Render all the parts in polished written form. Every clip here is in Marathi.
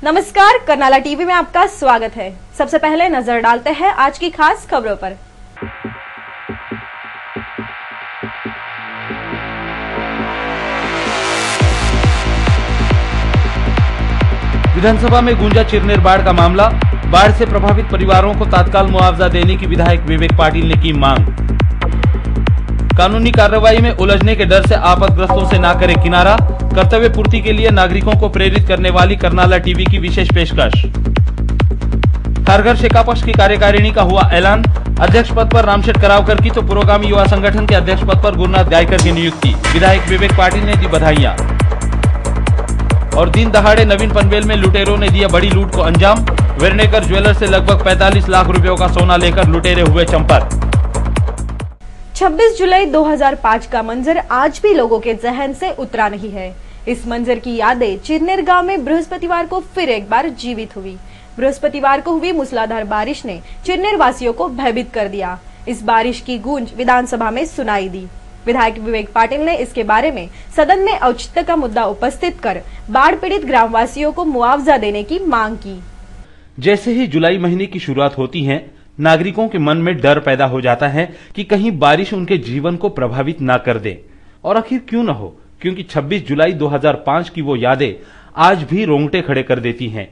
नमस्कार, कर्नाला टीवी में आपका स्वागत है। सबसे पहले नजर डालते हैं आज की खास खबरों पर। विधानसभा में गूंजा चिरनेर बाढ़ का मामला। बाढ़ से प्रभावित परिवारों को तत्काल मुआवजा देने की विधायक विवेक पाटिल ने की मांग। कानूनी कार्रवाई में उलझने के डर से आपदग्रस्तों से ना करे किनारा। कर्तव्य पूर्ति के लिए नागरिकों को प्रेरित करने वाली कर्नाला टीवी की विशेष पेशकश। हर घर शेखा पक्ष की कार्यकारिणी का हुआ ऐलान। अध्यक्ष पद पर रामशेठ करावकर की तो पुरोगामी युवा संगठन के अध्यक्ष पद पर गुरुनाथ गायकर की नियुक्ति। विधायक विवेक पाटिल ने दी बधाइयां। और दिन दहाड़े नवीन पनवेल में लुटेरों ने दिया बड़ी लूट को अंजाम। वेर्नेकर ज्वेलर से लगभग 45 लाख रुपयों का सोना लेकर लुटेरे हुए चंपर। 26 जुलाई 2005 का मंजर आज भी लोगों के जहन से उतरा नहीं है। इस मंजर की यादें चिरनेर गांव में बृहस्पतिवार को फिर एक बार जीवित हुई। बृहस्पतिवार को हुई मूसलाधार बारिश ने चिरनेर वासियों को भयभीत कर दिया। इस बारिश की गूंज विधानसभा में सुनाई दी। विधायक विवेक पाटिल ने इसके बारे में सदन में औचित्य का मुद्दा उपस्थित कर बाढ़ पीड़ित ग्रामवासियों को मुआवजा देने की मांग की। जैसे ही जुलाई महीने की शुरुआत होती है, नागरिकों के मन में डर पैदा हो जाता है कि कहीं बारिश उनके जीवन को प्रभावित ना कर दे। और आखिर क्यों न हो, क्योंकि 26 जुलाई 2005 की वो यादें आज भी रोंगटे खड़े कर देती हैं।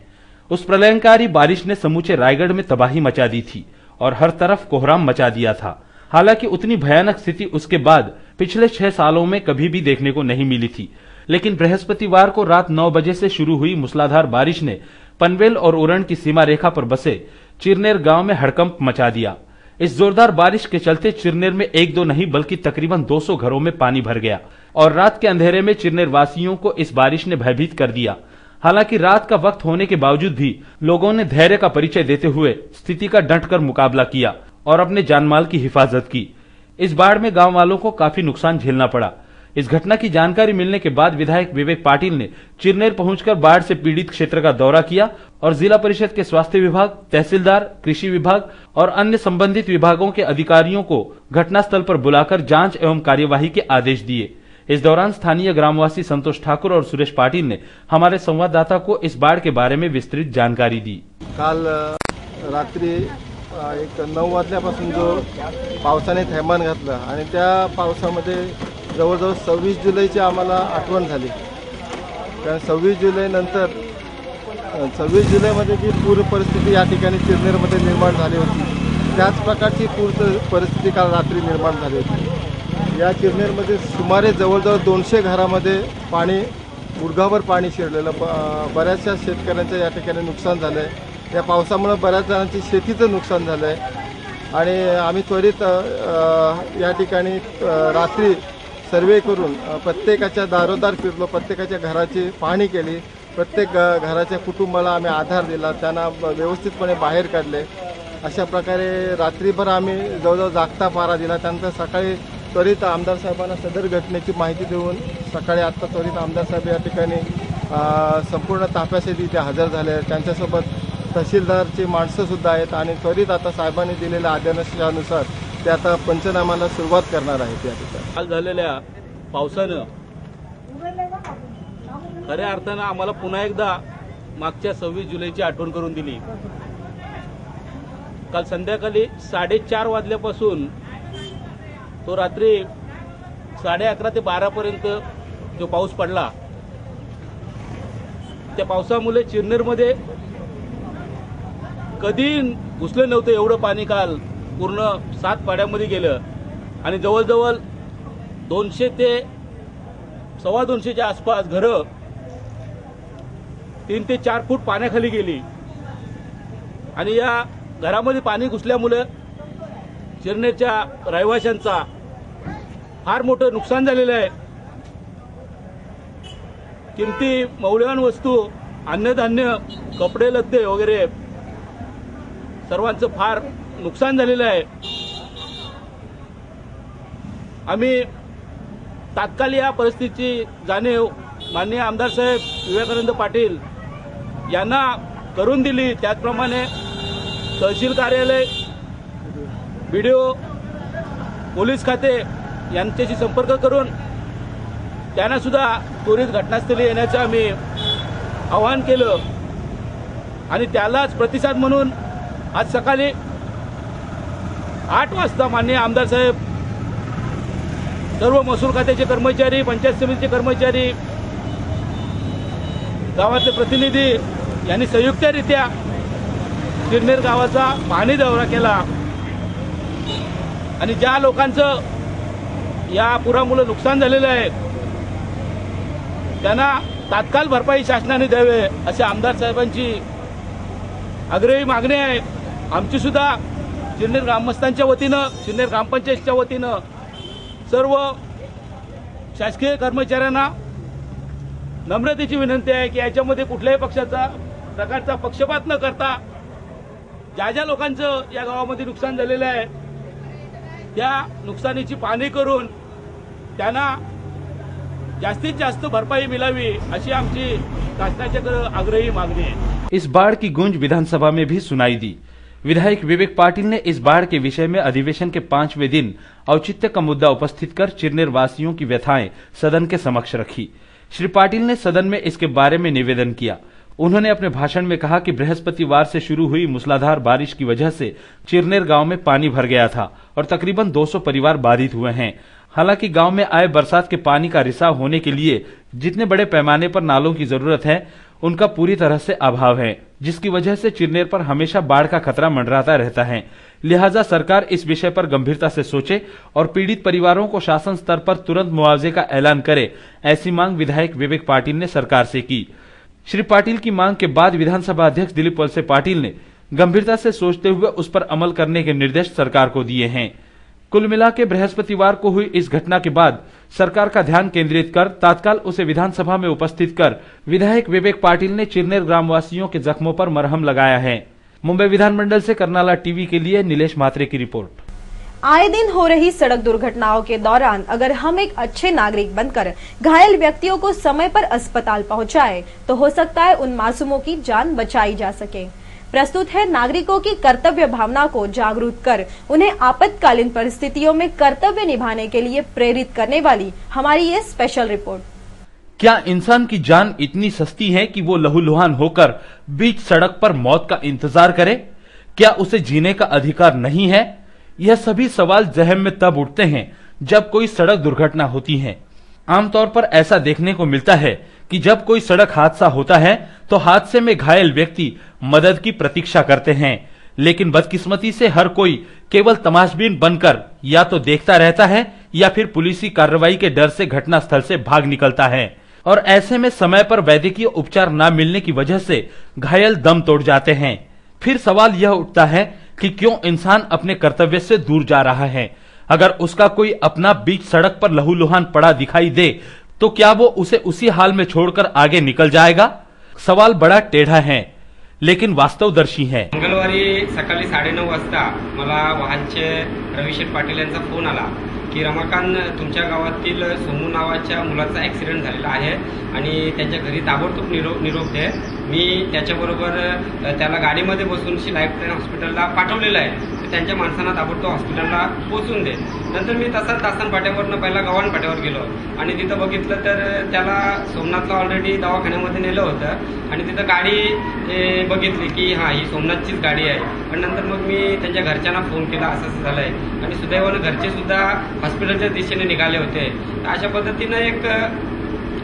उस प्रलयंकारी बारिश ने समूचे रायगढ़ में तबाही मचा दी थी और हर तरफ कोहराम मचा दिया था। हालांकि उतनी भयानक स्थिति उसके बाद पिछले 6 सालों में कभी भी देखने को नहीं मिली थी। लेकिन बृहस्पतिवार को रात 9 बजे से शुरू हुई मूसलाधार बारिश ने पनवेल और उरण की सीमा रेखा पर बसे चिरनेर गांव में हड़कंप मचा दिया। इस जोरदार बारिश के चलते चिरनेर में एक दो नहीं बल्कि तकरीबन 200 घरों में पानी भर गया और रात के अंधेरे में चिरनेर वासियों को इस बारिश ने भयभीत कर दिया। हालांकि रात का वक्त होने के बावजूद भी लोगों ने धैर्य का परिचय देते हुए स्थिति का डटकर मुकाबला किया और अपने जानमाल की हिफाजत की। इस बाढ़ में गांव वालों को काफी नुकसान झेलना पड़ा। इस घटना की जानकारी मिलने के बाद विधायक विवेक पाटिल ने चिरनेर पहुंचकर बाढ़ से पीड़ित क्षेत्र का दौरा किया और जिला परिषद के स्वास्थ्य विभाग, तहसीलदार, कृषि विभाग और अन्य संबंधित विभागों के अधिकारियों को घटनास्थल पर बुलाकर जांच एवं कार्यवाही के आदेश दिए। इस दौरान स्थानीय ग्रामवासी संतोष ठाकुर और सुरेश पाटिल ने हमारे संवाददाता को इस बाढ़ के बारे में विस्तृत जानकारी दी। काल रात्री एक 9 वाजल्यापासून जो पावसाने थैमान घातलं आणि त्या पावसामध्ये जवळजवळ 26 जुलैची आम्हाला आठवण झाली। कारण 26 जुलैनंतर 26 जुलैमध्ये जी पूर परिस्थिती या ठिकाणी चिरनेरमध्ये निर्माण झाली होती, त्याच प्रकारची पूर परिस्थिती काल रात्री निर्माण झाली होती। या चिरनेरमध्ये सुमारे जवळजवळ 200 घरामध्ये पाणी, गुडघाभर पाणी शिरलेलं, बऱ्याचशा शेतकऱ्यांचं या ठिकाणी नुकसान झालं आहे। या पावसामुळे बऱ्याच जणांची शेतीचं नुकसान झालं आहे आणि आम्ही त्वरित या ठिकाणी रात्री सर्वे करून प्रत्येकाच्या दारोदार फिरलो, प्रत्येकाच्या घराची पाहणी केली, प्रत्येक घराच्या कुटुंबाला आम्ही आधार दिला, त्यांना व्यवस्थितपणे बाहेर काढले। अशा प्रकारे रात्रीभर आम्ही जवळजवळ जागता पारा दिला। त्यानंतर सकाळी त्वरित आमदार साहेबांना सदर घटनेची माहिती देऊन सकाळी आता त्वरित आमदार साहेब या ठिकाणी संपूर्ण ताफ्यासाठी इथे हजर झाले। त्यांच्यासोबत तहसीलदारची माणसं सुद्धा आहेत आणि त्वरित आता साहेबांनी दिलेल्या आदेशानुसार ते आता पंचनामाला सुरुवात करणार आहेत। या ठिकाणी काल झालेल्या पावसानं खऱ्या अर्थानं आम्हाला पुन्हा एकदा मागच्या 26 जुलैची आठवण करून दिली। काल संध्याकाळी 4:30 वाजल्यापासून तो रात्री 11:30 ते 12 पर्यंत जो पाऊस पडला, त्या पावसामुळे चिरनेरमध्ये कधी घुसलं नव्हतं एवढं पाणी काल पूर्ण 7 पाड्यामध्ये गेलं आणि जवळजवळ 200 ते 250च्या आसपास घरं 3 ते 4 फूट पाण्याखाली गेली आणि या घरामध्ये पाणी घुसल्यामुळे चिरनेरच्या रहिवाशांचा फार मोठं नुकसान झालेलं आहे। किमती मौल्यवान वस्तू, अन्नधान्य, कपडे लत्ते वगैरे सर्वांचं फार नुकसान झालेलं आहे। आम्ही तात्काळ या परिस्थितीची जाणीव माननीय आमदार साहेब विवेकानंद पाटील यांना करून दिली। त्याचप्रमाणे तहसील कार्यालय, बीडीओ, पोलीस खाते यांच्याशी संपर्क करून त्यांना सुद्धा त्वरित घटनास्थळी येण्याचं आम्ही आवाहन केलं आणि त्यालाच प्रतिसाद म्हणून आज सकाळी 8 वाजता माननीय आमदार साहेब, सर्व महसूल खात्याचे कर्मचारी, पंचायत समितीचे कर्मचारी, गावातले प्रतिनिधी यांनी संयुक्तरित्या चिरनेर गावाचा पाहणी दौरा केला आणि ज्या लोकांचं या पुरामुळे नुकसान झालेलं आहे त्यांना तात्काळ भरपाई शासनाने द्यावे अशी आमदार साहेबांची आग्रही मागणी आहे. आमची सुद्धा चिरनेर ग्रामस्थांच्या वतीनं, चिरनेर ग्रामपंचायतच्या वतीनं सर्व शासकीय कर्मचाऱ्यांना नम्रतेची विनंती आहे की याच्यामध्ये कुठल्याही प्रकारचा पक्षपात न करता ज्या ज्या लोकांचं या गावामध्ये नुकसान झालेलं आहे त्या नुकसानीची पाहणी करून त्यांना जास्तीत जास्त भरपाई मिलावी अशी आमची शासनाच्याकडे आग्रही मागणी आहे. इस बाढ़ की गूंज विधानसभा में भी सुनाई दी। विधायक विवेक पाटिल ने इस बाढ़ के विषय में अधिवेशन के 5वें दिन औचित्य का मुद्दा उपस्थित कर चिरनेर वासियों की व्यथाएं सदन के समक्ष रखी। श्री पाटिल ने सदन में इसके बारे में निवेदन किया। उन्होंने अपने भाषण में कहा कि बृहस्पतिवार से शुरू हुई मूसलाधार बारिश की वजह से चिरनेर गांव में पानी भर गया था और तकरीबन 200 परिवार बाधित हुए हैं। हालांकि गांव में आए बरसात के पानी का रिसाव होने के लिए जितने बड़े पैमाने पर नालों की जरूरत है उनका पूरी तरह से अभाव है, जिसकी वजह से चिरनेर पर हमेशा बाढ़ का खतरा मंडराता रहता है। लिहाजा सरकार इस विषय पर गंभीरता से सोचे और पीड़ित परिवारों को शासन स्तर पर तुरंत मुआवजे का ऐलान करे, ऐसी मांग विधायक विवेक पाटिल ने सरकार से की। श्री पाटिल की मांग के बाद विधानसभा अध्यक्ष दिलीप वलसे पाटिल ने गंभीरता से सोचते हुए उस पर अमल करने के निर्देश सरकार को दिए हैं। कुल मिला के बृहस्पतिवार को हुई इस घटना के बाद सरकार का ध्यान केंद्रित कर तात्काल उसे विधानसभा में उपस्थित कर विधायक विवेक पाटिल ने चिरनेर ग्रामवासियों के जख्मों पर मरहम लगाया है। मुंबई विधानमंडल से करनाला टीवी के लिए नीलेश म्हात्रे की रिपोर्ट। आए दिन हो रही सड़क दुर्घटनाओं के दौरान अगर हम एक अच्छे नागरिक बनकर घायल व्यक्तियों को समय पर अस्पताल पहुंचाए तो हो सकता है उन मासूमों की जान बचाई जा सके। प्रस्तुत है नागरिकों की कर्तव्य भावना को जागरूक कर उन्हें आपातकालीन परिस्थितियों में कर्तव्य निभाने के लिए प्रेरित करने वाली हमारी ये स्पेशल रिपोर्ट। क्या इंसान की जान इतनी सस्ती है कि वो लहूलुहान होकर बीच सड़क पर मौत का इंतजार करे? क्या उसे जीने का अधिकार नहीं है? यह सभी सवाल जहन में तब उठते हैं जब कोई सड़क दुर्घटना होती है। आमतौर पर ऐसा देखने को मिलता है कि जब कोई सड़क हादसा होता है तो हादसे में घायल व्यक्ति मदद की प्रतीक्षा करते हैं, लेकिन बदकिस्मती से हर कोई केवल तमाशबीन बनकर या तो देखता रहता है या फिर पुलिसी कार्रवाई के डर से घटनास्थल से भाग निकलता है और ऐसे में समय पर वैद्यकीय उपचार न मिलने की वजह से घायल दम तोड़ जाते हैं। फिर सवाल यह उठता है कि क्यों इंसान अपने कर्तव्य से दूर जा रहा है? अगर उसका कोई अपना बीच सड़क पर लहूलुहान पड़ा दिखाई दे तो क्या वो उसे उसी हाल में छोड़कर आगे निकल जाएगा? सवाल बड़ा टेढ़ा है लेकिन वास्तवदर्शी है। मंगळवारी सकाळी 9:30 वाजता मला वाहनचे रविशेठ पाटील यांचा फोन आला की रमाकांत तुमच्या गावातील सोमू नावाच्या मुलाचा ऍक्सिडेंट झालेला आहे आणि त्यांच्या घरी ताबडतोब निरोप दे। मी त्याच्याबरोबर त्याला गाडीमध्ये बसून लाईफलाईन हॉस्पिटलला पाठवलेलं आहे, तर त्यांच्या माणसांना ताबडतोब हॉस्पिटलला पोहोचून दे। नंतर मी तसाच तासन पाट्यावरनं पहिला गव्हाण पाट्यावर गेलो आणि तिथं बघितलं तर त्याला सोमनाथला ऑलरेडी दवाखान्यामध्ये नेलं होतं आणि तिथं गाडी बघितली की हां ही सोमनाथचीच गाडी आहे। पण नंतर मग मी त्यांच्या घरच्यांना फोन केला असं झालंय आणि सुदैवानं घरचे सुद्धा हॉस्पिटलच्या दिशेने निघाले होते। अशा पद्धतीनं एक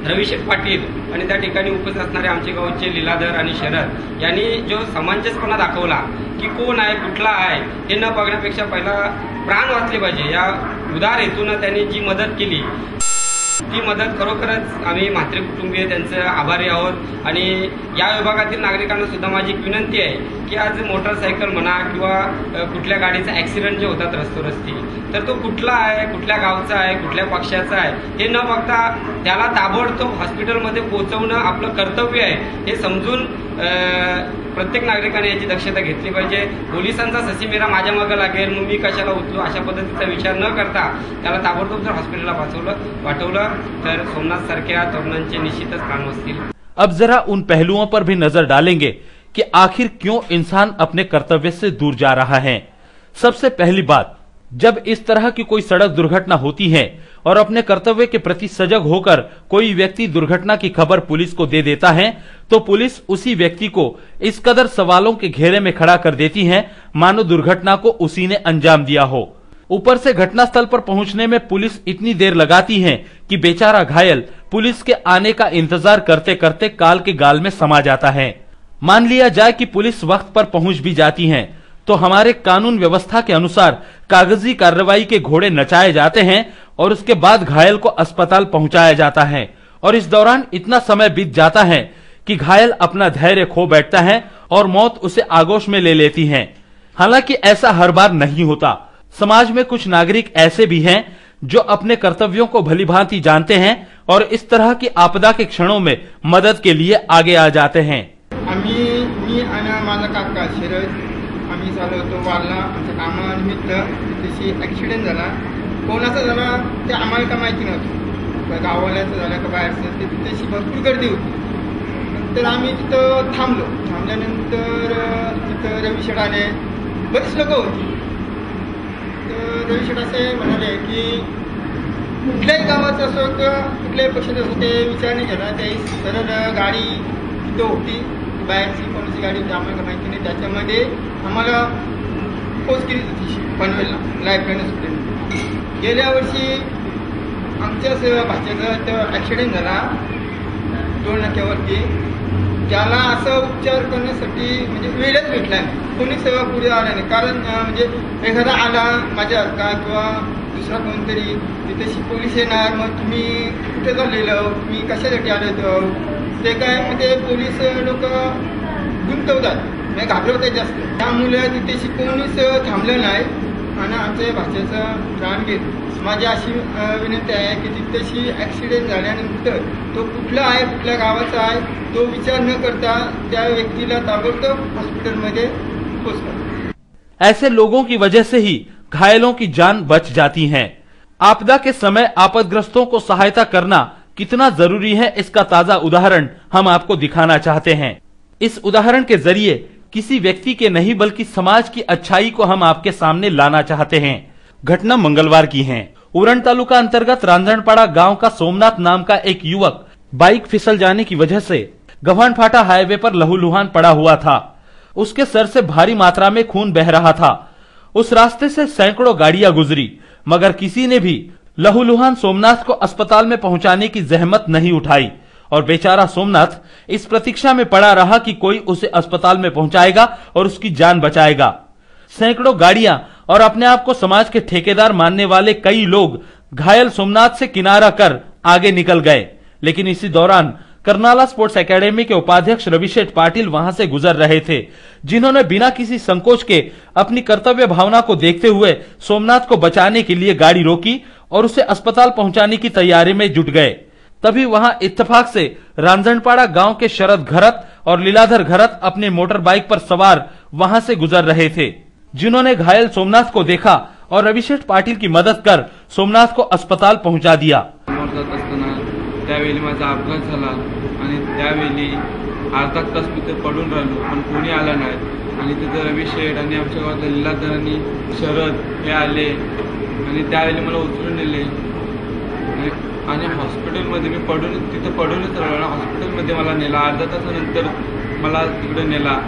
रविशेठ पाटील आणि त्या ठिकाणी उपस्थित असणारे आमचे गावचे लीलाधर आणि शरद यांनी जो समंजसपणा दाखवला की कोण आहे कुठला आहे हे न बघण्यापेक्षा पहिला प्राण वाचले पाहिजे या उदार हेतून त्यांनी जी मदत केली ती मदत खरोखरच आम्ही म्हात्रे कुटुंबीय त्यांचे आभारी आहोत। आणि या विभागातील नागरिकांना सुद्धा माझी एक विनंती आहे की आज मोटरसायकल म्हणा किंवा कुठल्या गाडीचा ऍक्सिडेंट जे होतात रस्ती तर तो कुठला आहे, कुठल्या गावचा आहे, कुठल्या पक्षाचा आहे हे न बघता त्याला ताबडतोब हॉस्पिटलमध्ये पोहोचवणं आपलं कर्तव्य आहे हे समजून प्रत्येक नागरिकाने याची दक्षता घेतली पाहिजे। पोलिसांचा ससीमेरा माझ्या मागे लागेल मग मी कशाला उचलू अशा पद्धतीचा विचार न करता त्याला ताबडतोब जर हॉस्पिटलला पाठवलं तर सोमनाथ सारख्या तरुणांचे निश्चितच प्राण वाचतील। अब जरा उन पहलुओं पर भी नजर डालेंगे कि आखिर क्यों इंसान अपने कर्तव्य से दूर जा रहा है। सबसे पहली बात, जब इस तरह की कोई सड़क दुर्घटना होती है और अपने कर्तव्य के प्रति सजग होकर कोई व्यक्ति दुर्घटना की खबर पुलिस को दे देता है तो पुलिस उसी व्यक्ति को इस कदर सवालों के घेरे में खड़ा कर देती है मानो दुर्घटना को उसी ने अंजाम दिया हो। ऊपर से घटनास्थल पर पहुंचने में पुलिस इतनी देर लगाती है कि बेचारा घायल पुलिस के आने का इंतजार करते करते काल के गाल में समा जाता है। मान लिया जाए कि पुलिस वक्त पर पहुंच भी जाती है तो हमारे कानून व्यवस्था के अनुसार कागजी कार्रवाई के घोड़े नचाए जाते हैं और उसके बाद घायल को अस्पताल पहुंचाया जाता है और इस दौरान इतना समय बीत जाता है कि घायल अपना धैर्य खो बैठता है और मौत उसे आगोश में ले लेती है। हालांकि ऐसा हर बार नहीं होता। समाज में कुछ नागरिक ऐसे भी हैं जो अपने कर्तव्यों को भलीभांति जानते हैं और इस तरह की आपदा के क्षणों में मदद के लिए आगे आ जाते हैं। मी आणि माझा काका शिरज आम्ही चालू होतो वारला आमच्या कामानिमित्त तिथेशी ॲक्सिडेंट झाला. कोणाचा झाला ते आम्हाला का माहिती नव्हतं. गाववाल्याचं झालं का बाहेरचं ते तिथेशी भरपूर गर्दी होती. नंतर आम्ही तिथं थांबल्यानंतर तिथं रविशेठ आले, बरीच लोक होती. तर रविशेठ असे म्हणाले की कुठल्याही गावाचं असो किंवा कुठल्याही पक्षाचं असो ते विचार नाही केला. ते सरळ गाडी तिथं होती, बाहेरची कोणाची गाडी होती आम्हाला माहिती नाही. त्याच्यामध्ये आम्हाला पोच केली होती पनवेलला लाईफलाईन हॉस्पिटल. गेल्या वर्षी आमच्याच भाच्याचा तो ॲक्सिडेंट झाला 2 नाक्यावरती. त्याला असं उपचार करण्यासाठी म्हणजे वेळच भेटला नाही, कोणी सेवा पुढे आला नाही. कारण म्हणजे एखादा आला माझ्या का किंवा दुसरा कोणतरी तिथेशी पोलीस येणार, मग तुम्ही कुठे चाललेलं, तुम्ही कशासाठी आले होतो, ते काय म्हणजे पोलीस लोक गुंतवतात, म्हणजे घाबरवतात जास्त. त्यामुळे तिथेशी कोणीच थांबलं नाही आणि आमच्या भाषेचा प्राण घेत. माझी अशी विनंती आहे की तिथेशी ॲक्सिडेंट झाल्यानंतर तो कुठला आहे, कुठल्या गावाचा आहे, तो विचार न करता त्या व्यक्तीला ताबडतोब हॉस्पिटलमध्ये पोहोचवा. ऐसे लोगों की वजह से ही घायलों की जान बच जाती है। आपदा के समय आपदग्रस्तों को सहायता करना कितना जरूरी है, इसका ताजा उदाहरण हम आपको दिखाना चाहते हैं। इस उदाहरण के जरिए किसी व्यक्ति के नहीं बल्कि समाज की अच्छाई को हम आपके सामने लाना चाहते हैं। घटना मंगलवार की है। उरण तालुका अंतर्गत रांझणपाड़ा गांव का सोमनाथ नाम का एक युवक बाइक फिसल जाने की वजह से गव्हाणफाटा हाईवे पर लहूलुहान पड़ा हुआ था। उसके सर से भारी मात्रा में खून बह रहा था। उस रास्ते से सैकड़ों गाड़ियां गुजरी, मगर किसी ने भी लहूलुहान सोमनाथ को अस्पताल में पहुंचाने की जहमत नहीं उठाई और बेचारा सोमनाथ इस प्रतीक्षा में पड़ा रहा कि कोई उसे अस्पताल में पहुंचाएगा और उसकी जान बचाएगा। सैकड़ों गाड़ियां और अपने आप को समाज के ठेकेदार मानने वाले कई लोग घायल सोमनाथ से किनारा कर आगे निकल गए, लेकिन इसी दौरान करनाला स्पोर्ट्स एकेडमी के उपाध्यक्ष रविशेठ पाटिल वहां से गुजर रहे थे, जिन्होंने बिना किसी संकोच के अपनी कर्तव्य भावना को देखते हुए सोमनाथ को बचाने के लिए गाड़ी रोकी और उसे अस्पताल पहुंचाने की तैयारी में जुट गए। तभी वहां इत्तेफाक से रांझणपाड़ा गांव के शरद घरत और लीलाधर घरत अपने मोटर बाइक पर सवार वहां से गुजर रहे थे, जिन्होंने घायल सोमनाथ को देखा और रविशेठ पाटिल की मदद कर सोमनाथ को अस्पताल पहुंचा दिया। त्यावेळी माझा अपघात झाला आणि त्यावेळी अर्धा तास मी तिथे पडून राहिलो, पण कोणी आला नाही. आणि तिथे रविशेठ आणि आमच्या गावातल्या लीलाधर आणि शरद हे आले आणि त्यावेळी मला उचलून नेले आणि हॉस्पिटलमध्ये मी तिथे पडूनच राहिलो. हॉस्पिटलमध्ये मला नेला, अर्धा तासानंतर मला तिकडे नेला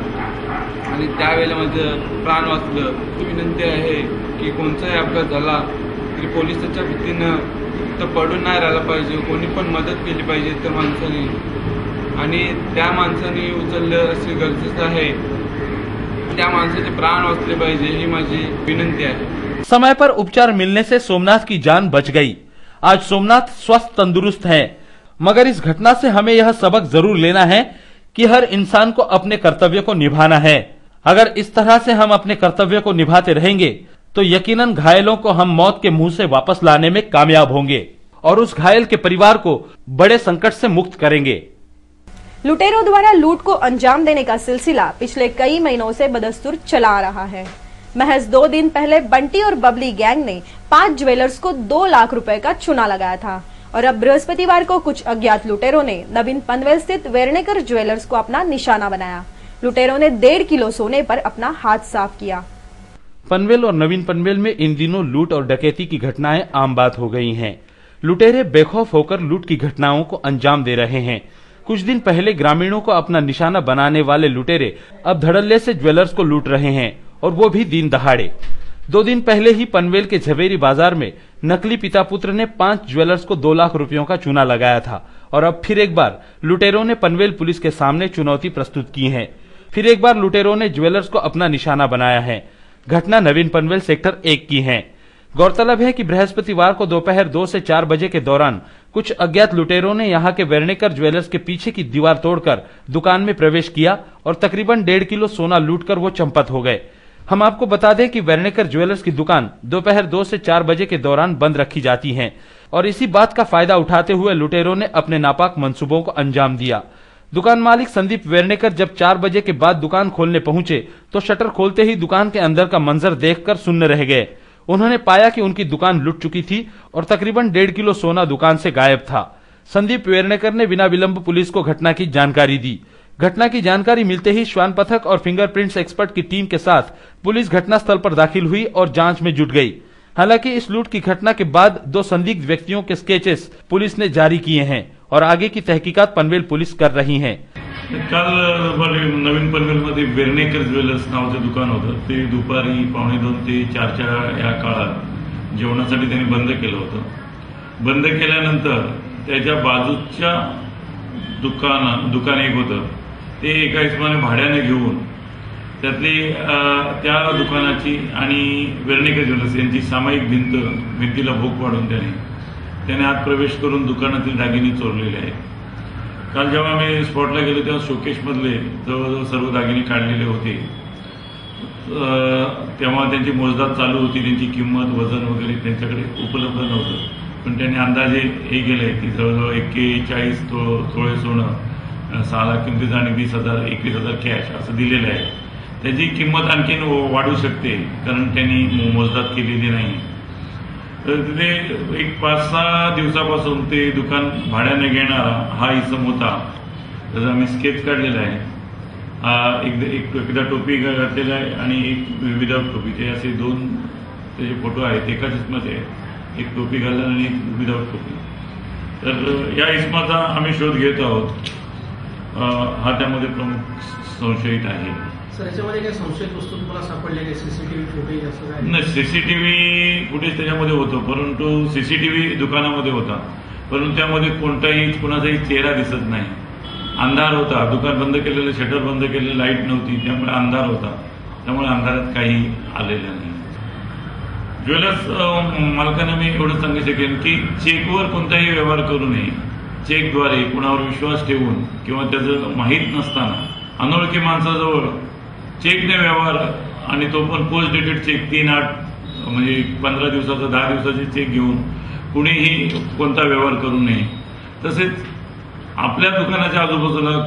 आणि त्यावेळेला माझं प्राण वाचलं. विनंती आहे की कोणताही अपघात झाला तरी पोलिसाच्या वतीनं तर पडून नाही राहिला पाहिजे, कोणी पण मदत केली पाहिजे त्या माणसाने आणि त्या माणसाने उचललं असे गरजेचं आहे. त्या माणसाचे प्राण वाचले पाहिजे ही माझी विनंती आहे। समय पर उपचार मिलने से सोमनाथ की जान बच गई। आज सोमनाथ स्वस्थ तंदुरुस्त है, मगर इस घटना से हमें यह सबक जरूर लेना है कि हर इंसान को अपने कर्तव्य को निभाना है। अगर इस तरह से हम अपने कर्तव्य को निभाते रहेंगे तो यकीनन घायलों को हम मौत के मुंह से वापस लाने में कामयाब होंगे और उस घायल के परिवार को बड़े संकट से मुक्त करेंगे। लुटेरों द्वारा लूट को अंजाम देने का सिलसिला पिछले कई महीनों से बदस्तूर चला आ रहा है। महज 2 दिन पहले बंटी और बबली गैंग ने 5 ज्वेलर्स को 2 लाख रुपए का चूना लगाया था और अब बृहस्पतिवार को कुछ अज्ञात लुटेरों ने नवीन पनवेल स्थित वेर्णेकर ज्वेलर्स को अपना निशाना बनाया। लुटेरों ने 1.5 किलो सोने पर अपना हाथ साफ किया। पनवेल और नवीन पनवेल में इन दिनों लूट और डकैती की घटनाएं आम बात हो गई हैं। लुटेरे बेखौफ होकर लूट की घटनाओं को अंजाम दे रहे हैं। कुछ दिन पहले ग्रामीणों को अपना निशाना बनाने वाले लुटेरे अब धड़ल्ले से ज्वेलर्स को लूट रहे हैं, और वो भी दिन दहाड़े। 2 दिन पहले ही पनवेल के झवेरी बाजार में नकली पिता पुत्र ने 5 ज्वेलर्स को 2 लाख रुपयों का चूना लगाया था, और अब फिर एक बार लुटेरों ने पनवेल पुलिस के सामने चुनौती प्रस्तुत की है। फिर एक बार लुटेरों ने ज्वेलर्स को अपना निशाना बनाया है। घटना नवीन पनवेल सेक्टर 1 की है। गौरतलब है कि बृहस्पतिवार को दोपहर 2 से 4 बजे के दौरान कुछ अज्ञात लुटेरों ने यहां के वेर्नेकर ज्वेलर्स के पीछे की दीवार तोड़कर दुकान में प्रवेश किया और तकरीबन 1.5 किलो सोना लूटकर वो चंपत हो गए। हम आपको बता दें कि वेर्नेकर ज्वेलर्स की दुकान दोपहर 2 से 4 बजे के दौरान बंद रखी जाती है, और इसी बात का फायदा उठाते हुए लुटेरों ने अपने नापाक मंसूबों को अंजाम दिया। दुकान मालिक संदीप वेर्नेकर जब 4 बजे के बाद दुकान खोलने पहुंचे तो शटर खोलते ही दुकान के अंदर का मंजर देखकर सुन्न रह गए। उन्होंने पाया कि उनकी दुकान लूट चुकी थी और तकरीबन 1.5 किलो सोना दुकान से गायब था। संदीप वेर्नेकर ने बिना विलंब पुलिस को घटना की जानकारी दी। घटना की जानकारी मिलते ही श्वान पथक और फिंगरप्रिंट्स एक्सपर्ट की टीम के साथ पुलिस घटनास्थल पर दाखिल हुई और जांच में जुट गई। हालांकि इस लूट की घटना के बाद 2 संदिग्ध व्यक्तियों के स्केचेस पुलिस ने जारी किए हैं और आगे की तहकीकात पनवेल पुलिस कर रही है। काल नवीन पनवेलमध्ये वेर्नेकर ज्वेलर्स नावाचं दुकान होतं। ते दुपारी 2:45 ते 4च्या या काळात जेवणासाठी त्यांनी बंद केलं होतं। बंद केल्यानंतर त्याच्या बाजूच्या दुकान एक होतं, ते एका इसमाने भाड्याने घेऊन त्यातली त्या दुकानाची आणि वेर्नेकर ज्वेलर्स यांची सामायिक भिंतीला भोक पाडून त्याने आत प्रवेश करून दुकानातील दागिने चोरलेले आहेत। काल जेव्हा मी स्पॉटला गेलो तेव्हा शोकेशमधले जवळजवळ सर्व दागिने काढलेले होते। तेव्हा त्यांची मोजदाद चालू होती, त्यांची किंमत वजन वगैरे त्यांच्याकडे उपलब्ध नव्हतं, पण त्यांनी अंदाजे हे केले की जवळजवळ 41 तोळे सोनं, 6 लाख किमतीचं आणि 21,000 कॅश असं दिलेलं आहे। त्याची किंमत आणखीन वाढू शकते कारण त्यांनी मोजदाद केलेली नाही। तर तिथे एक 5-6 दिवसापासून ते दुकान भाड्याने घेणारा हा इसम होता, त्याचा आम्ही स्केच काढलेला आहे। एकदा टोपी घातलेला आहे आणि एक विदाउट टोपी, ते असे 2 त्याचे फोटो आहेत। एकाच इसमाचे एक टोपी घालून आणि एक विदाउट टोपी। तर या इसमाचा आम्ही शोध घेत आहोत। हा त्यामध्ये प्रमुख संशयित आहे। सर, याच्यामध्ये काही संशयित वस्तू तुम्हाला सापडल्या काही सीसीटीव्ही फुटेज असं काय? नाही, सीसीटीव्ही फुटेज त्याच्यामध्ये होतं, परंतु सीसीटीव्ही दुकानामध्ये होता, परंतु त्यामध्ये कोणाचाही चेहरा दिसत नाही। अंधार होता, दुकान बंद केलेलं, शटर बंद केलेलं, लाईट नव्हती, त्यामुळे अंधार होता, त्यामुळे अंधारात काही आलेलं नाही। ज्वेलर्स मालकांना मी एवढं सांगू शकेन की चेकवर कोणताही व्यवहार करू नये। चेकद्वारे कुणावर विश्वास ठेवून किंवा त्याचं माहीत नसताना अनोळखी माणसाजवळ चेकने व्यवहार, आणि तो पण पोस्ट डेटेड चेक 3-8 म्हणजे 15 दिवसाचा 10 दिवसाचे चेक घेऊन कुणीही कोणता व्यवहार करू नये। तसेच आपल्या दुकानाच्या आजूबाजूला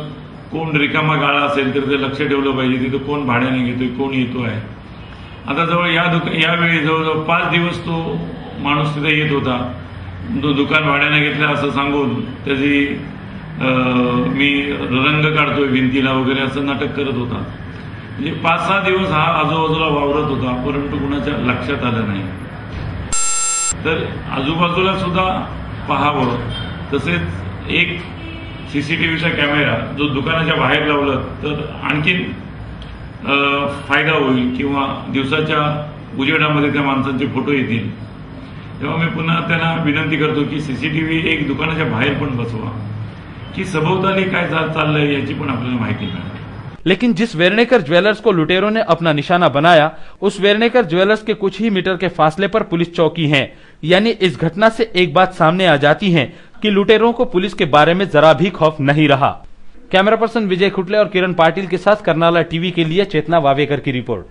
कोण रिकामा गाळा असेल तर ते लक्ष ठेवलं पाहिजे, तिथे कोण भाड्याने घेतोय, कोण येतो आहे। आता जवळ यावेळी जवळजवळ 5 दिवस तो माणूस तिथे येत होता, दुकान भाड्याने घेतलं असं सांगून त्याची मी रंग काढतोय भिंतीला वगैरे असं नाटक करत होता। म्हणजे 5-6 दिवस हा आजूबाजूला वावरत होता, परंतु कुणाच्या लक्षात आलं नाही। तर आजूबाजूला सुद्धा पाहावं। तसेच एक सीसीटीव्हीचा कॅमेरा जो दुकानाच्या बाहेर लावलं तर आणखीन फायदा होईल किंवा दिवसाच्या उजेडामध्ये त्या माणसांचे फोटो येतील। तेव्हा मी पुन्हा त्यांना विनंती करतो की सीसीटीव्ही एक दुकानाच्या बाहेर पण बसवा, की सभोवताली काय चाललंय याची पण आपल्याला माहिती मिळेल। लेकिन जिस वेर्नेकर ज्वेलर्स को लुटेरों ने अपना निशाना बनाया, उस वेर्नेकर ज्वेलर्स के कुछ ही मीटर के फासले पर पुलिस चौकी है। यानी इस घटना से एक बात सामने आ जाती है कि लुटेरों को पुलिस के बारे में जरा भी खौफ नहीं रहा। कैमरा पर्सन विजय खुटले और किरण पाटिल के साथ करनाला टीवी के लिए चेतना वावेकर की रिपोर्ट।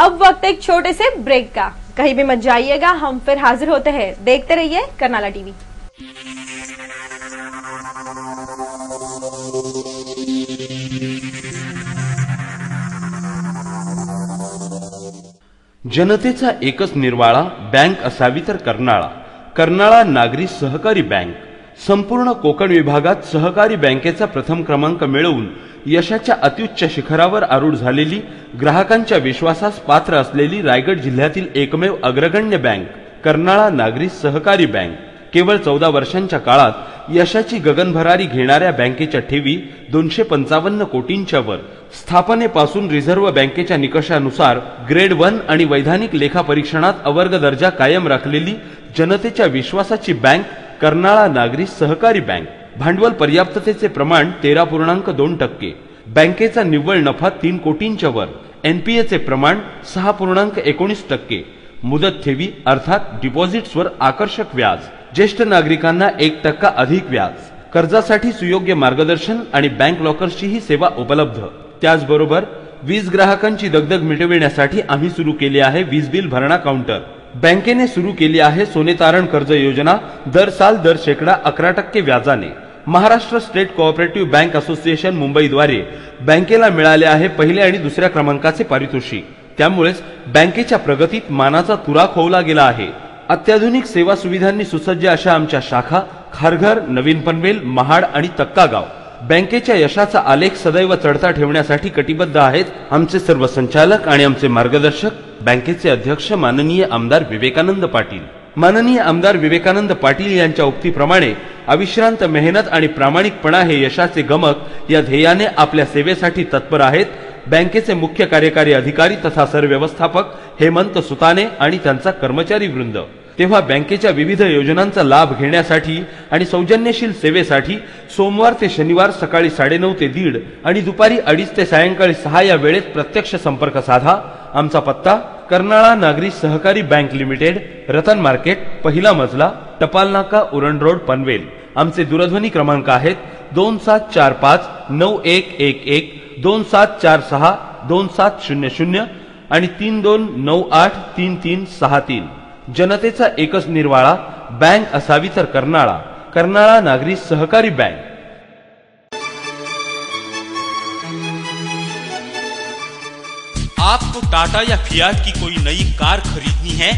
अब वक्त एक छोटे से ब्रेक का, कहीं भी मत जाइएगा, हम फिर हाजिर होते हैं। देखते रहिए करनाला टीवी। जनतेचा एकच निर्वाळा बँक असावी तर कर्नाळा नागरी सहकारी बँक। संपूर्ण कोकण विभागात सहकारी बँकेचा प्रथम क्रमांक मिळवून यशाच्या अत्युच्च शिखरावर आरूढ झालेली, ग्राहकांच्या विश्वासास पात्र असलेली रायगड जिल्ह्यातील एकमेव अग्रगण्य बँक कर्नाळा नागरी सहकारी बँक। केवळ 14 वर्षांच्या काळात यशाची गगनभरारी घेणाऱ्या बँकेच्या ठेवी 255 कोटींच्या वर, स्थापनेपासून रिझर्व्ह बँकेच्या निकषानुसार ग्रेड 1 आणि वैधानिक लेखा परीक्षणात अवर्ग दर्जा कायम राखलेली जनतेच्या विश्वासाची बँक कर्नाळा नागरी सहकारी बँक. भांडवल पर्याप्ततेचे प्रमाण 13.2%. बँकेचा निव्वळ नफा 3 कोटींच्या वर. एनपीएचे प्रमाण 6.19%. मुदत ठेवी अर्थात डिपॉझिट्सवर आकर्षक व्याज. ज्येष्ठ नागरिकांना 1% अधिक व्याज. कर्जासाठी सुयोग्य मार्गदर्शन आणि बँक लॉकर्सचीही सेवा उपलब्ध. त्याचबरोबर वीज ग्राहकांची दगदग मिटविण्यासाठी आम्ही सुरू केले आहे वीज बिल भरणा काउंटर. बँकेने सुरू केली आहे सोने तारण कर्ज योजना. दर 11% व्याजाने. Maharashtra state cooperative bank association मुंबईद्वारे बँकेला मिळाले आहे पहिल्या आणि दुसऱ्या क्रमांकाचे पारितोषिक. त्यामुळेच बँकेच्या प्रगतीत मानाचा तुरा खोवला गेला आहे. अत्याधुनिक सेवा सुविधांनी सुसज्ज अशा आमच्या शाखा खारघर, नवीन पनवेल, महाड आणि तक्कागाव. बँकेच्या यशाचा आलेख सदैव चढता ठेवण्यासाठी कटिबद्ध आहेत आमचे सर्व संचालक आणि आमचे मार्गदर्शक बँकेचे अध्यक्ष माननीय आमदार विवेकानंद पाटील. माननीय आमदार विवेकानंद पाटील यांच्या उक्तीप्रमाणे अविश्रांत मेहनत आणि प्रामाणिकपणा हे यशाचे गमक या ध्येयाने आपल्या सेवेसाठी तत्पर आहेत बँकेचे मुख्य कार्यकारी अधिकारी तथा सरव्यवस्थापक हेमंत सुताने आणि त्यांचा कर्मचारी वृंद. तेव्हा बँकेच्या विविध योजनांचा लाभ घेण्यासाठी आणि सौजन्यशील सेवेसाठी सोमवार ते शनिवार सकाळी 9:30 ते 1:30 आणि दुपारी 2:30 ते सायंकाळी 6 या वेळेत प्रत्यक्ष संपर्क साधा. आमचा पत्ता कर्नाळा नागरी सहकारी बँक लिमिटेड, रतन मार्केट, पहिला मजला, टपाल नाका, उरण रोड, पनवेल. आमचे दूरध्वनी क्रमांक आहेत 27459111, 2746 2700 आणि 32983363. जनतेचा एकच निर्वाळा बँक असावी तर कर्नाळा. कर्नाळा नागरी सहकारी बँक. आपको टाटा या फियाट की कोई नई कार खरीदनी है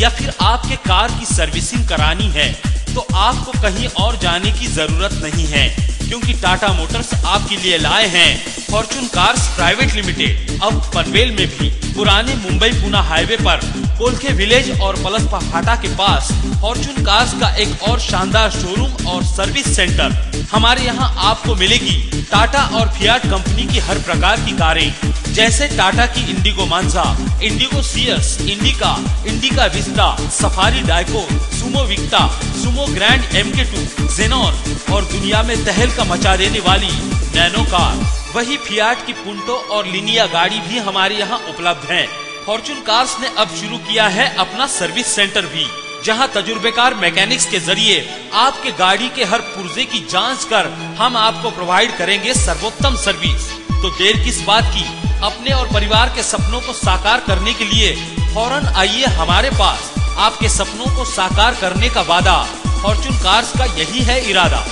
या फिर आपके कार की सर्विसिंग करानी है तो आपको कहीं और जाने की जरूरत नहीं है, क्योंकि टाटा मोटर्स आपके लिए लाए हैं फॉर्च्यून कार्स प्राइवेट लिमिटेड. अब पनवेल में भी पुराने मुंबई पुणे हाईवे पर कोलखे विलेज और पलसपा फाटा के पास फॉर्च्यून कार्स का एक और शानदार शोरूम और सर्विस सेंटर. हमारे यहाँ आपको मिलेगी टाटा और फियाट कंपनी की हर प्रकार की कारें, जैसे टाटा की इंडिगो मांझा, इंडिगो सियर्स, Indica, Indica Vista, Safari Dicor, Sumo Victa, Sumo Grande MK2, जेनॉर और दुनिया में तहलका मचा देने वाली नैनो कार. वही फियाट की पुंटो और लिनिया गाड़ी भी हमारे यहाँ उपलब्ध है. फॉर्च्यून कार्स ने अब शुरू किया है अपना सर्विस सेंटर भी, जहां तजुर्बेकार मैकेनिक्स के जरिए आपके गाड़ी के हर पुर्जे की जांच कर हम आपको प्रोवाइड करेंगे सर्वोत्तम सर्विस. तो देर किस बात की, अपने और परिवार के सपनों को साकार करने के लिए फौरन आइए हमारे पास. आपके सपनों को साकार करने का वादा फॉर्च्यून कार्स का यही है इरादा.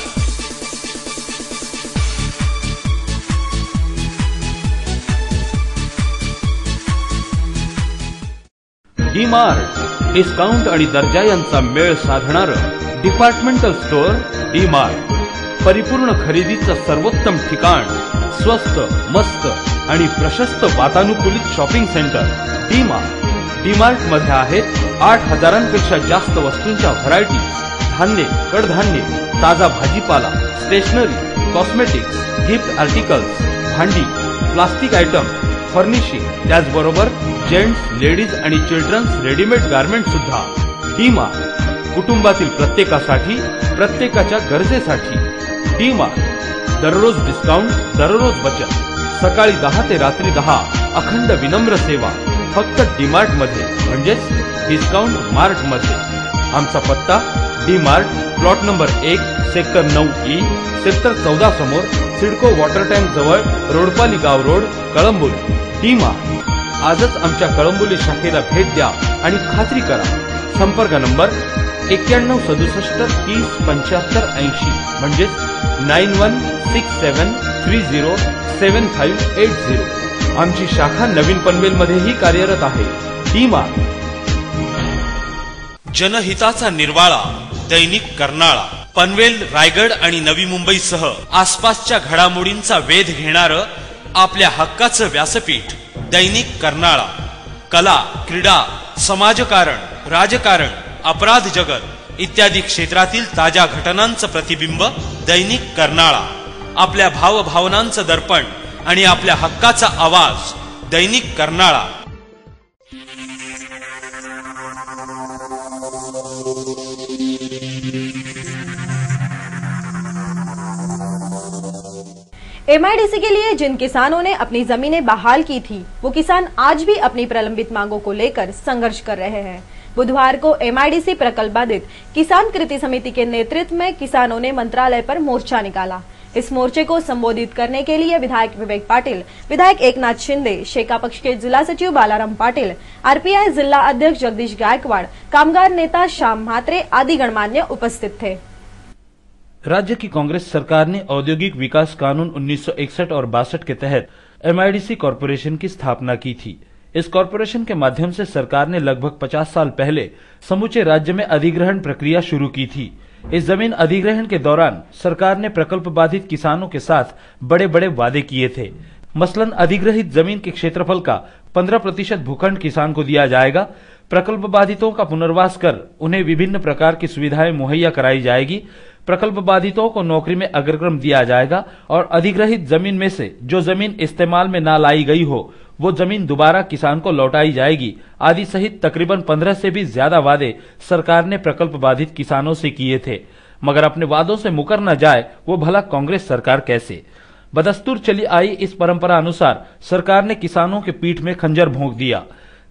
डी-मार्ट, डिस्काउंट आणि दर्जा यांचा मेळ साधणारं डिपार्टमेंटल स्टोअर डी-मार्ट. परिपूर्ण खरेदीचं सर्वोत्तम ठिकाण, स्वस्त, मस्त आणि प्रशस्त वातानुकूलित शॉपिंग सेंटर डी-मार्ट. डी-मार्ट मध्ये आहेत 8,000पेक्षा जास्त वस्तूंच्या व्हरायटीज. धान्य, कडधान्य, ताजा भाजीपाला, स्टेशनरी, कॉस्मेटिक्स, गिफ्ट आर्टिकल्स, भांडी, प्लास्टिक आयटम, फर्निशिंग, त्याचबरोबर जेंट्स, लेडीज आणि चिल्ड्रन्स रेडीमेड गारमेंट सुद्धा. डी-मार्ट कुटुंबातील प्रत्येकासाठी, प्रत्येकाच्या गरजेसाठी. डी-मार्ट दररोज डिस्काउंट, दररोज बचत. सकाळी 10 ते रात्री 10 अखंड विनम्र सेवा फक्त डी-मार्ट मध्ये, म्हणजेच डिस्काउंट मार्ट मध्ये. आमचा पत्ता D-Mart, plot number 1, sector 9E, sector 14 समोर, सिडको वॉटर टँक जवळ, रोडपाली गाव रोड, कळंबोली. डी-मार्ट. आजच आमच्या कळंबोली शाखेला भेट द्या आणि खात्री करा. संपर्क नंबर 9167307580, म्हणजेच 9167307580. आमची शाखा नवीन पनवेल मध्येही कार्यरत आहे. डी-मार्ट. जनहिताचा निर्वाळा दैनिक कर्नाळा. पनवेल, रायगड आणि नवी मुंबईसह आसपासच्या घडामोडींचा वेध घेणारं आपल्या हक्काचं व्यासपीठ दैनिक कर्नाळा. कला, क्रीडा, समाजकारण, राजकारण, अपराध जगत इत्यादी क्षेत्रातील ताज्या घटनांचं प्रतिबिंब दैनिक कर्नाळा, आपल्या भावभावनांचं दर्पण आणि आपल्या हक्काचा आवाज दैनिक कर्नाळा। एमआईडीसी के लिए जिन किसानों ने अपनी जमीनें बहाल की थी, वो किसान आज भी अपनी प्रलंबित मांगों को लेकर संघर्ष कर रहे हैं। बुधवार को एमआईडीसी प्रकल्प बाधित किसान कृति समिति के नेतृत्व में किसानों ने मंत्रालय पर मोर्चा निकाला। इस मोर्चे को संबोधित करने के लिए विधायक विवेक पाटिल, विधायक एकनाथ शिंदे, शेका पक्ष के जिला सचिव बालाराम पाटिल, आरपीआई जिला अध्यक्ष जगदीश गायकवाड़, कामगार नेता श्याम म्हात्रे आदि गणमान्य उपस्थित थे। राज्य की कांग्रेस सरकार ने औद्योगिक विकास कानून 1961 और 62 के तहत एमआईडीसी कॉरपोरेशन की स्थापना की थी। इस कॉरपोरेशन के माध्यम से सरकार ने लगभग 50 साल पहले समूचे राज्य में अधिग्रहण प्रक्रिया शुरू की थी। इस जमीन अधिग्रहण के दौरान सरकार ने प्रकल्प बाधित किसानों के साथ बड़े बड़े वादे किए थे। मसलन अधिग्रहित जमीन के क्षेत्रफल का 15% भूखंड किसान को दिया जाएगा। प्रकल्प बाधितों का पुनर्वास कर उन्हें विभिन्न प्रकार की सुविधाएं मुहैया कराई जाएगी। प्रकल्प बाधितों को नौकरी में अग्रक्रम दिया जाएगा और अधिग्रहित जमीन में से जो जमीन इस्तेमाल में न लाई गई हो वो जमीन दोबारा किसान को लौटाई जाएगी आदि सहित तकरीबन 15 से भी ज्यादा वादे सरकार ने प्रकल्प बाधित किसानों से किए थे। मगर अपने वादों से मुकर न जाए वो भला कांग्रेस सरकार कैसे। बदस्तूर चली आई इस परंपरा अनुसार सरकार ने किसानों के पीठ में खंजर भोंक दिया।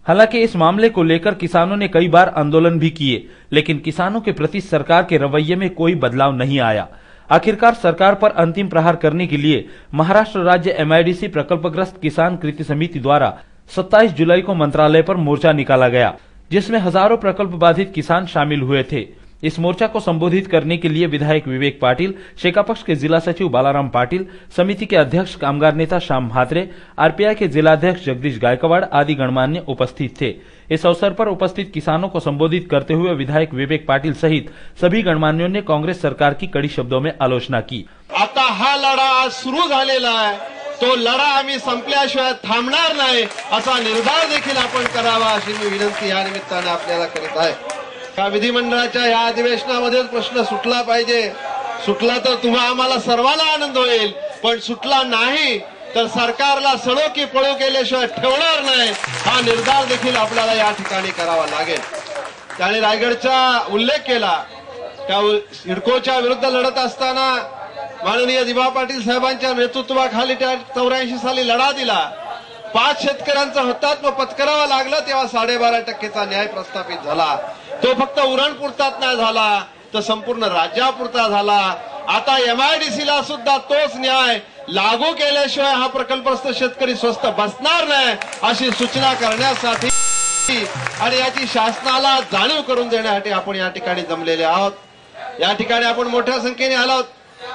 हालांकि इस मामले को लेकर किसानों ने कई बार आंदोलन भी किए, लेकिन किसानों के प्रति सरकार के रवैये में कोई बदलाव नहीं आया। आखिरकार सरकार पर अंतिम प्रहार करने के लिए महाराष्ट्र राज्य एमआईडीसी प्रकल्पग्रस्त किसान कृति समिति द्वारा 27 जुलाई को मंत्रालय पर मोर्चा निकाला गया, जिसमें हजारों प्रकल्प बाधित किसान शामिल हुए थे। इस मोर्चा को संबोधित करने के लिए विधायक विवेक पाटिल, शेका पक्ष के जिला सचिव बालाराम पाटिल, समिति के अध्यक्ष कामगार नेता श्याम म्हात्रे, आरपीआई के जिलाध्यक्ष जगदीश गायकवाड़ आदि गणमान्य उपस्थित थे। इस अवसर पर उपस्थित किसानों को संबोधित करते हुए विधायक विवेक पाटिल सहित सभी गणमान्यों ने कांग्रेस सरकार की कड़ी शब्दों में आलोचना की। आता हा लढा आज सुरू झालेला आहे, तो लढा आम्ही संपल्याशिवाय थांबणार नाही असा निर्धार देखील आपण करावा अशी मी विनंती या निमित्ताने आपल्याला करीत आहे। का विधिमंडळाच्या या अधिवेशनामध्ये प्रश्न सुटला पाहिजे। सुटला तर तुम्हा आम्हाला सर्वांना आनंद होईल, पण सुटला नाही तर सरकारला सडो की पळो केल्याशिवाय ठेवणार नाही हा निर्धार देखील आपल्याला या ठिकाणी करावा लागेल। त्याने रायगडचा उल्लेख केला। त्या सिडकोच्या विरुद्ध लढत असताना माननीय दिबा पाटील साहेबांच्या नेतृत्वाखाली त्या 84 साली लढा दिला। 5 शेतकऱ्यांचा हुतात्मा पत्करावा लागला तेव्हा 12.5% न्याय प्रस्थापित झाला। तो फक्त उरणपुरतात नाही झाला तर संपूर्ण राज्यापुरता झाला। आता एमआयडीसीला सुद्धा तोच न्याय लागू केल्याशिवाय हा प्रकल्पग्रस्त शेतकरी स्वस्त बसणार नाही अशी सूचना करण्यासाठी आणि याची शासनाला जाणीव करून देण्यासाठी आपण या ठिकाणी जमलेले आहोत। या ठिकाणी आपण मोठ्या संख्येने आलोत।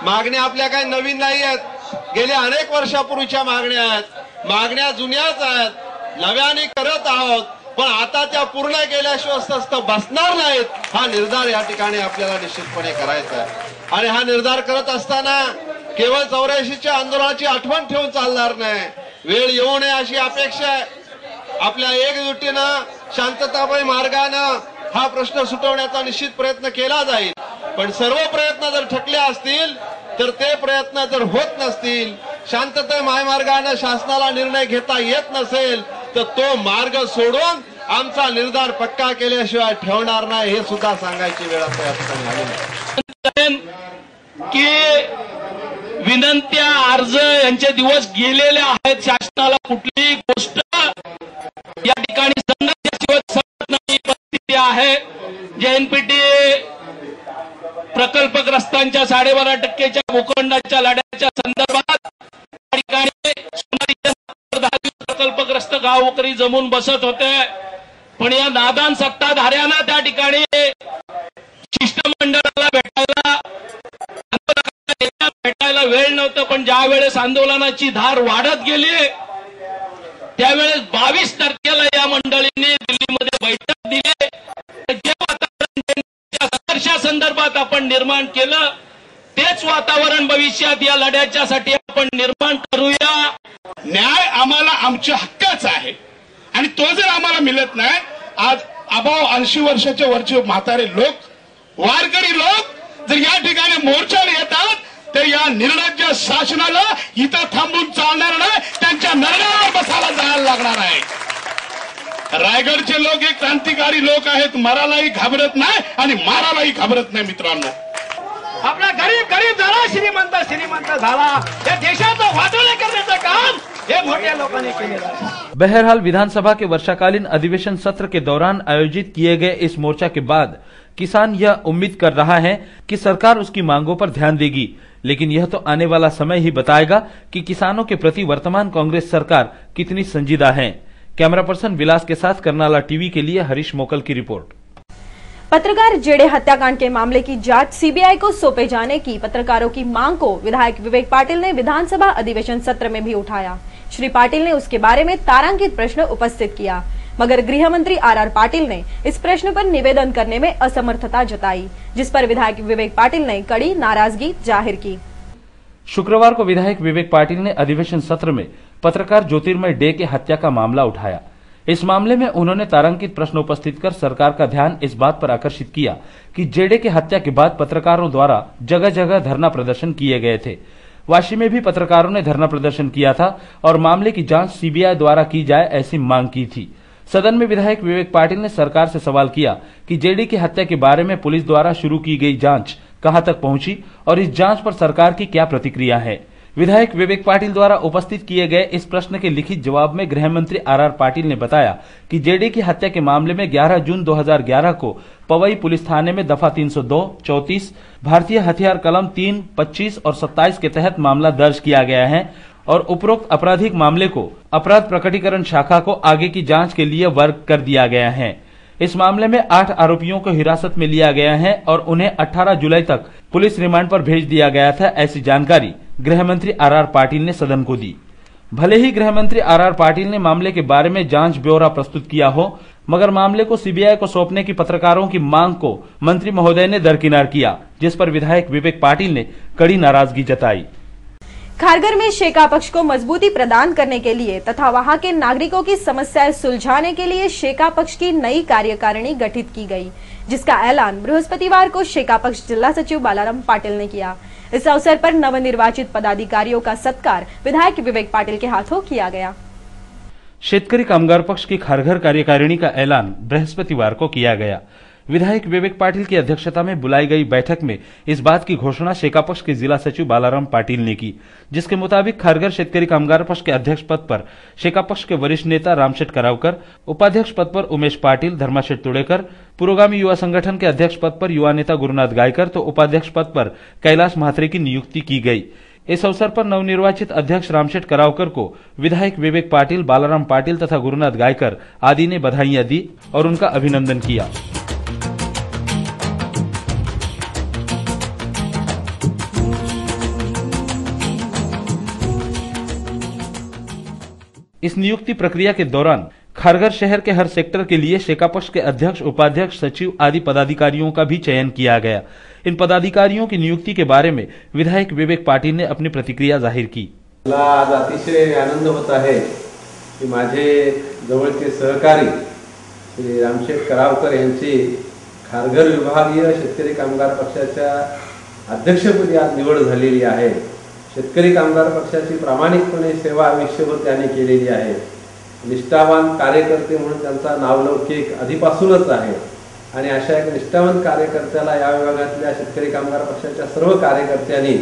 मागण्या आपल्या काही नवीन नाही आहेत, गेल्या अनेक वर्षापूर्वीच्या मागण्या आहेत। मागण्या जुन्याच आहेत, नव्याने करत आहोत, पण आता त्या पूर्ण केल्याशिवाय स्वस्त बसणार नाहीत हा निर्धार या ठिकाणी आपल्याला निश्चितपणे करायचा आहे। आणि हा निर्धार करत असताना केवळ 84च्या आंदोलनाची आठवण ठेवून चालणार नाही। वेळ येऊ नये अशी अपेक्षा आहे। आपल्या एकजुटीनं शांततामय मार्गानं हा प्रश्न सुटवण्याचा निश्चित प्रयत्न केला जाईल, पण सर्व प्रयत्न जर ठकले असतील तर ते प्रयत्न जर होत नसतील, शांततामय मार्गाने शासनाला निर्णय घेता येत नसेल तर तो मार्ग सोडून आमचा निर्धार पक्का केल्याशिवाय ठेवणार नाही हे सुद्धा सांगायची वेळ आता या ठिकाणी आलेली आहे। की विनंत्या अर्ज यांचे दिवस गेलेले आहेत। शासनाला कुठलीही गोष्ट या ठिकाणी संघर्षाशिवाय सरत नाही परिस्थिती आहे। जे एनपीटी प्रकल्पग्रस्तांच्या 12.5% भूखंडाच्या लढ्याच्या संदर्भात या ठिकाणी प्रकल्पग्रस्त गावकरी जमून बसत होते, पण या नादान सत्ताधाऱ्यांना त्या ठिकाणी शिष्टमंडळाला भेटायला वेळ नव्हतं। पण ज्या वेळेस आंदोलनाची धार वाढत गेली त्यावेळेस 22 तारखेला या मंडळींनी दिल्लीमध्ये बैठक दिली। जे वातावरण संदर्भात आपण निर्माण केलं तेच वातावरण भविष्यात या लढ्याच्यासाठी आपण निर्माण करूया। न्याय आम्हाला आमच्या हक्काचा आहे आणि तो जर आम्हाला मिळत नाही, आज अबाव 80 वर्षाच्या वरचे म्हातारे लोक वारकरी लोक जर या ठिकाणी मोर्चाला येतात तर या निर्लज्ज शासनाला इथं थांबून चालणार नाही, त्यांच्या नरणावर बसायला जायला लागणार आहे. रायगडचे लोक हे क्रांतिकारी लोक आहेत, मरालाही घाबरत नाही आणि मारालाही घाबरत नाही. मित्रांनो, आपला गरीब गरीब झाला, श्रीमंत श्रीमंत झाला. या देशाचं वाटोळे करण्याचं काम हे मोठ्या लोकांनी केलेलं आहे. बहरहाल विधानसभा के वर्षाकालीन अधिवेशन सत्र के दौरान आयोजित किए गए इस मोर्चा के बाद किसान यह उम्मीद कर रहा है कि सरकार उसकी मांगों पर ध्यान देगी, लेकिन यह तो आने वाला समय ही बताएगा कि किसानों के प्रति वर्तमान कांग्रेस सरकार कितनी संजीदा है. कैमरा पर्सन विलास के साथ करनाला टीवी के लिए हरीश मोकल की रिपोर्ट. पत्रकार जेडे हत्याकांड के मामले की जांच सीबीआई को सौंपे जाने की पत्रकारों की मांग को विधायक विवेक पाटिल ने विधानसभा अधिवेशन सत्र में भी उठाया. श्री पाटिल ने उसके बारे में तारांकित प्रश्न उपस्थित किया, मगर गृह मंत्री आर पाटिल ने इस प्रश्न पर निवेदन करने में असमर्थता जताई, जिस पर विधायक विवेक पाटिल ने कड़ी नाराजगी जाहिर की. शुक्रवार को विधायक विवेक पाटिल ने अधिवेशन सत्र में पत्रकार ज्योतिर्मय डे के हत्या का मामला उठाया. इस मामले में उन्होंने तारांकित प्रश्न उपस्थित कर सरकार का ध्यान इस बात पर आकर्षित किया कि जेडे के हत्या के बाद पत्रकारों द्वारा जगह जगह धरना प्रदर्शन किए गए थे. वाशी में भी पत्रकारों ने धरना प्रदर्शन किया था और मामले की जांच सीबीआई द्वारा की जाए ऐसी मांग की थी. सदन में विधायक विवेक पाटिल ने सरकार से सवाल किया कि जेडी की हत्या के बारे में पुलिस द्वारा शुरू की गई जांच कहां तक पहुंची और इस जांच पर सरकार की क्या प्रतिक्रिया है. विधायक विवेक पाटिल द्वारा उपस्थित किए गए इस प्रश्न के लिखित जवाब में गृह मंत्री आर पाटिल ने बताया कि जेडी की हत्या के मामले में 11 जून 2011 को पवई पुलिस थाने में दफा 302, 34, भारतीय हथियार कलम 3, 25 और 27 के तहत मामला दर्ज किया गया है और उपरोक्त आपराधिक मामले को अपराध प्रकटीकरण शाखा को आगे की जांच के लिए वर्ग कर दिया गया है. इस मामले में 8 आरोपियों को हिरासत में लिया गया है और उन्हें 18 जुलाई तक पुलिस रिमांड पर भेज दिया गया था. ऐसी जानकारी गृह मंत्री आर पाटिल ने सदन को दी. भले ही गृह मंत्री आर पाटिल ने मामले के बारे में जांच ब्यौरा प्रस्तुत किया हो, मगर मामले को सीबीआई को सौंपने की पत्रकारों की मांग को मंत्री महोदय ने दरकिनार किया, जिस पर विधायक विवेक पाटिल ने कड़ी नाराजगी जताई. खारघर में शेका पक्ष को मजबूती प्रदान करने के लिए तथा वहां के नागरिकों की समस्याएं सुलझाने के लिए शेका पक्ष की नई कार्यकारिणी गठित की गई, जिसका ऐलान बृहस्पतिवार को शेका पक्ष जिला सचिव बालाराम पाटिल ने किया. इस अवसर पर नवनिर्वाचित पदाधिकारियों का सत्कार विधायक विवेक पाटिल के हाथों किया गया. शेतकरी कामगार पक्ष की खारघर कार्यकारिणी का ऐलान बृहस्पतिवार को किया गया. विधायक विवेक पाटिल की अध्यक्षता में बुलाई गई बैठक में इस बात की घोषणा शेका पक्ष के जिला सचिव बालाराम पाटिल ने की, जिसके मुताबिक खारघर शेतकरी कामगार पक्ष के अध्यक्ष पद पर शेका पक्ष के वरिष्ठ नेता रामशेठ करावकर, उपाध्यक्ष पद पर उमेश पाटिल, धर्माशेठ तुड़ेकर, पुरोगामी युवा संगठन के अध्यक्ष पद पर युवा नेता गुरुनाथ गायकर तो उपाध्यक्ष पद पर कैलाश म्हात्रे की नियुक्ति की गई. इस अवसर पर नवनिर्वाचित अध्यक्ष रामशेठ करावकर को विधायक विवेक पाटिल, बालाराम पाटिल तथा गुरुनाथ गायकर आदि ने बधाइयां दी और उनका अभिनंदन किया. इस नियुक्ति प्रक्रिया के दौरान खारघर शहर के हर सेक्टर के लिए शेका पक्ष के अध्यक्ष, उपाध्यक्ष, सचिव आदि पदाधिकारियों का भी चयन किया गया. इन पदाधिकारियों की नियुक्ति के बारे में विधायक विवेक पाटिल ने अपनी प्रतिक्रिया जाहीर की. मला आज अतिशय आनंद होत आहे की माझे जवळचे सहकारी श्री रामशेठ करावकर यांची खारघर विभागीय शेतकरी कामगार पक्षाच्या अध्यक्षपदी आज निवड झालेली आहे. शेतकरी कामगार पक्षाची प्रामाणिकपणे सेवा आयुष्यभर त्यांनी केलेली आहे. निष्ठावान कार्यकर्ते म्हणून त्यांचा नावलौकिक आधीपासूनच आहे आणि अशा एक निष्ठावान कार्यकर्त्याला या विभागातल्या शेतकरी कामगार पक्षाच्या सर्व कार्यकर्त्यांनी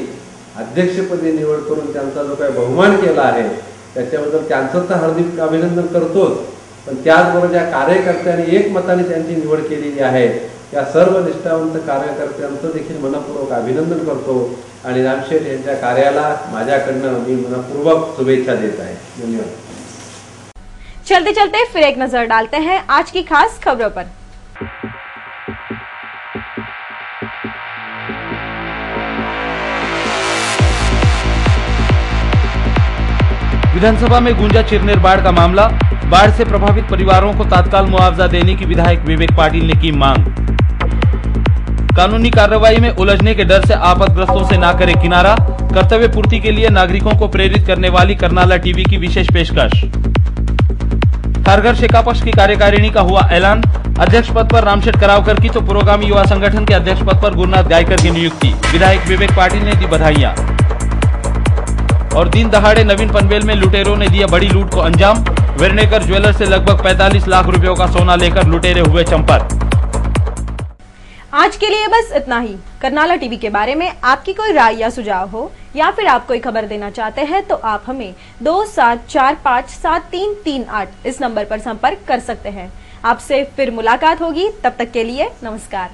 अध्यक्षपदी निवड करून त्यांचा जो काही बहुमान केला आहे त्याच्याबद्दल त्यांचं तर हार्दिक अभिनंदन करतोच, पण त्याचबरोबर ज्या कार्यकर्त्यांनी एकमताने त्यांची निवड केलेली आहे त्या सर्व निष्ठावंत कार्यकर्त्यांचं देखील मनपूर्वक अभिनंदन करतो आणि रामशेठ यांच्या कार्याला माझ्याकडनं मी मनपूर्वक शुभेच्छा देत आहे. धन्यवाद. चलते चलते फिर एक नजर डालते हैं आज की खास खबरों पर. विधानसभा में गूंजा चिरनेर बाढ़ का मामला. बाढ़ से प्रभावित परिवारों को तत्काल मुआवजा देने की विधायक विवेक पाटिल ने की मांग. कानूनी कार्रवाई में उलझने के डर से आपदग्रस्तों से ना करे किनारा. कर्तव्य पूर्ति के लिए नागरिकों को प्रेरित करने वाली करनाला टीवी की विशेष पेशकश. खारघर शेका पक्ष की कार्यकारिणी का हुआ ऐलान। अध्यक्ष पद पर रामशेठ करावकर की तो पुरोगामी युवा संगठन के अध्यक्ष पद पर गुरुनाथ गायकर की नियुक्ति। विधायक विवेक पाटिल ने दी बधाइयां। और दिन दहाड़े नवीन पनवेल में लुटेरों ने दिया बड़ी लूट को अंजाम। वेर्नेकर ज्वेलर्स से लगभग 45 लाख रुपयों का सोना लेकर लुटेरे हुए चंपत। आज के लिए बस इतना ही। करनाला टीवी के बारे में आपकी कोई राय या सुझाव हो या फिर आप कोई खबर देना चाहते हैं तो आप हमें 27457338 इस नंबर पर संपर्क कर सकते हैं। आपसे फिर मुलाकात होगी, तब तक के लिए नमस्कार।